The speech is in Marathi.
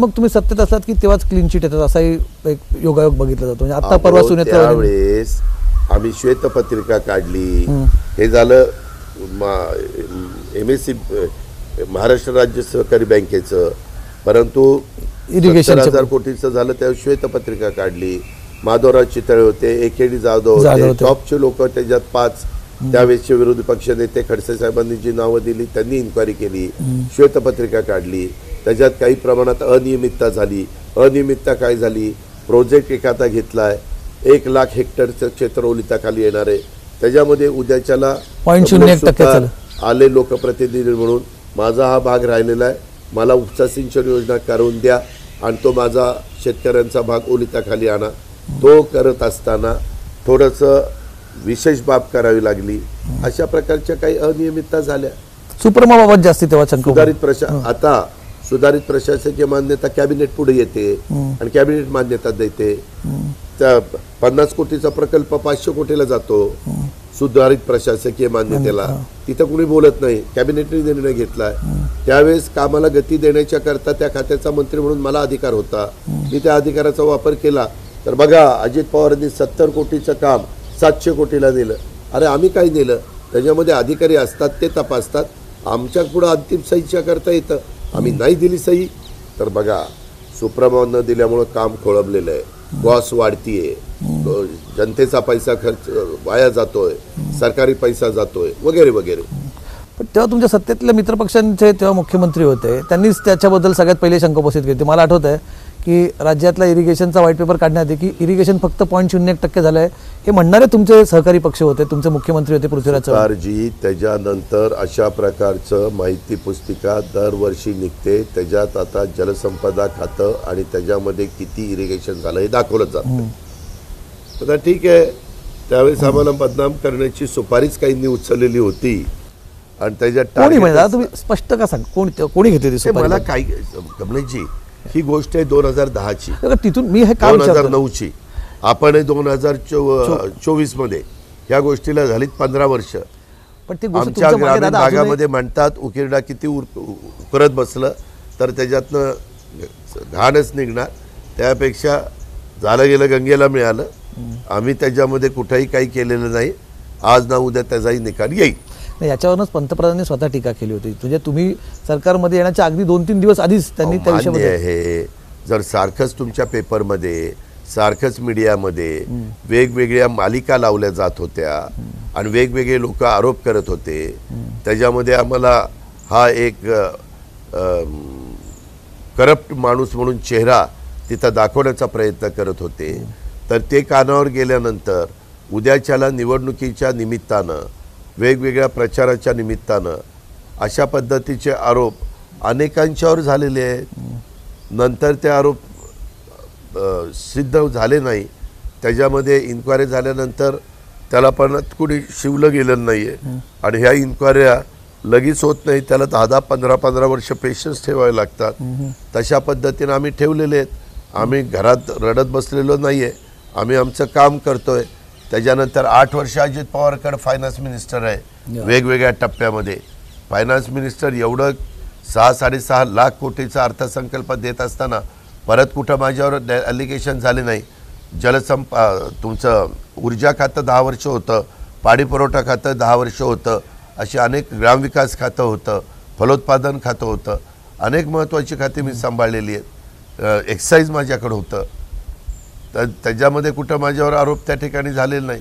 मग तुम्ही सत्तेत असलात की तेव्हाच क्लीन चिट येतात असाही एक योगायोग बघितला जातो. म्हणजे आता परवा सुनेत्रा त्यावेळेस आम्ही श्वेतपत्रिका काढली. हे झालं MSC महाराष्ट्र राज्य सहकारी बँकेचं, परंतु 70,000 कोटीचं झालं त्यावेळेस श्वेतपत्रिका काढली. माधवराव चितळे होते, AKD जाधव होते, टॉपचे लोक त्याच्यात 5. त्यावेळेसचे विरोधी पक्ष नेते खडसे साहेबांनी जी नावं दिली त्यांनी इन्क्वायरी केली, श्वेतपत्रिका काढली. त्याच्यात काही प्रमाणात अनियमितता झाली. अनियमितता काय झाली, प्रोजेक्ट एखादा घेतलाय 1 लाख हेक्टरचं क्षेत्र ओलिताखाली येणार आहे, त्याच्यामध्ये उद्याच्याला 0.01% आले लोकप्रतिनिधी म्हणून माझा हा भाग राहिलेला आहे, मला उपसा सिंचन योजना करून द्या आणि तो माझा शेतकऱ्यांचा भाग ओलिताखाली आणा. तो करत असताना थोडंसं विशेष बाब करावी लागली. अशा प्रकारच्या काही अनियमितता झाल्या. सुपरमाबाबत जास्ती तेव्हा आता सुधारित प्रशासकीय मान्यता कॅबिनेट पुढे येते आणि कॅबिनेट मान्यता देते. त्या 50 कोटीचा प्रकल्प 500 कोटीला जातो सुधारित प्रशासकीय मान्यतेला. तिथं कुणी बोलत नाही, कॅबिनेटने निर्णय घेतलाय. त्यावेळेस कामाला गती देण्याच्या करता त्या खात्याचा मंत्री म्हणून मला अधिकार होता, मी त्या अधिकाराचा वापर केला. तर बघा अजित पवारांनी 70 कोटीचं काम 700 कोटीला नेलं. अरे आम्ही काय नेलं, त्याच्यामध्ये अधिकारी असतात ते तपासतात, आमच्या पुढे अंतिम सहीच्या करता येतं. आम्ही नाही दिली सही तर बघा सुप्रभाव न दिल्यामुळं काम खोळंबलेलं आहे, कॉस्ट वाढतीये, जनतेचा पैसा खर्च वाया जातोय, सरकारी पैसा जातोय वगैरे वगैरे. पण तेव्हा तुमच्या सत्तेतल्या मित्रपक्षांचे तेव्हा मुख्यमंत्री होते, त्यांनीच त्याच्याबद्दल सगळ्यात पहिले शंका उपस्थित केली. मला आठवत आहे की राज्यातला इरिगेशनचा व्हाईट पेपर काढण्यात की इरिगेशन फक्त 0.01% झालंय हे म्हणणारे तुमचे सहकारी पक्ष होते, तुमचे मुख्यमंत्री होते पृथ्वीराज चव्हाण. त्याच्यानंतर अशा प्रकारचं माहिती पुस्तिका दरवर्षी निघते. त्याच्यात आता जलसंपदा खातं आणि त्याच्यामध्ये किती इरिगेशन झालं हे दाखवलं जातं. आता ठीक आहे, त्यावेळेस आम्हाला बदनाम करण्याची सुपारीच काहींनी उचललेली होती आणि त्याच्यात तुम्ही स्पष्ट का सांग कोणी घेतली होती? मला काय कमलेशजी, ही गोष्ट आहे 2010ची, तिथून मी हे 2009ची. आपण 2024 मध्ये या गोष्टीला झालीत 15 वर्ष. पण ती आमच्या ग्रामीण भागामध्ये म्हणतात उकिरडा किती उकरत बसलं तर त्याच्यातनं घाणच निघणार, त्यापेक्षा झालं गेलं गंगेला मिळालं. आम्ही त्याच्यामध्ये कुठेही काही केलेलं नाही. आज ना उद्या त्याचाही निकाल येईल. याच्यावरच पंतप्रधानांनी स्वतः टीका केली होती. म्हणजे तुम्ही सरकारमध्ये येण्याच्या अगदी 2-3 दिवस आधीच त्यांनी त्या विषयामध्ये जर सारखंच तुमच्या पेपरमध्ये सारखंच मीडियामध्ये वेगवेगळ्या मालिका लावल्या जात होत्या आणि वेगवेगळे लोक आरोप करत होते, त्याच्यामध्ये आम्हाला हा एक करप्ट माणूस म्हणून चेहरा तिथं दाखवण्याचा प्रयत्न करत होते. तर ते कानावर गेल्यानंतर उद्याच्याला निवडणुकीच्या निमित्तानं वेगवेगळ्या प्रचाराच्या निमित्तानं अशा पद्धतीचे आरोप अनेकांच्यावर झालेले आहेत. नंतर ते आरोप सिद्ध झाले नाही. त्याच्यामध्ये इन्क्वायरी झाल्यानंतर त्याला पण कुणी शिवलं गेलं नाही आहे आणि ह्या इन्क्वायऱ्या लगेच होत नाही, त्याला 10-10, 15-15 वर्ष पेशन्स ठेवावे लागतात. तशा पद्धतीनं आम्ही ठेवलेले आहेत. आम्ही घरात रडत बसलेलो नाही आहे, आम्ही आमचं काम करतोय. त्याच्यानंतर 8 वर्ष अजित पवारकडे फायनान्स मिनिस्टर आहे. वेगवेगळ्या टप्प्यामध्ये फायनान्स मिनिस्टर एवढं 6-6.5 लाख कोटीचा अर्थसंकल्प देत असताना परत कुठं माझ्यावर ॲलिगेशन झाले नाही. तुमचं ऊर्जा खातं 10 वर्ष होतं, पाणी पुरवठा खातं 10 वर्ष होतं, अशी अनेक ग्रामविकास खातं होतं, फलोत्पादन खातं होतं, अनेक महत्त्वाची खाती मी सांभाळलेली आहेत. एक्साईज माझ्याकडे होतं. तर त्याच्यामध्ये कुठं माझ्यावर आरोप त्या ठिकाणी झालेला नाही.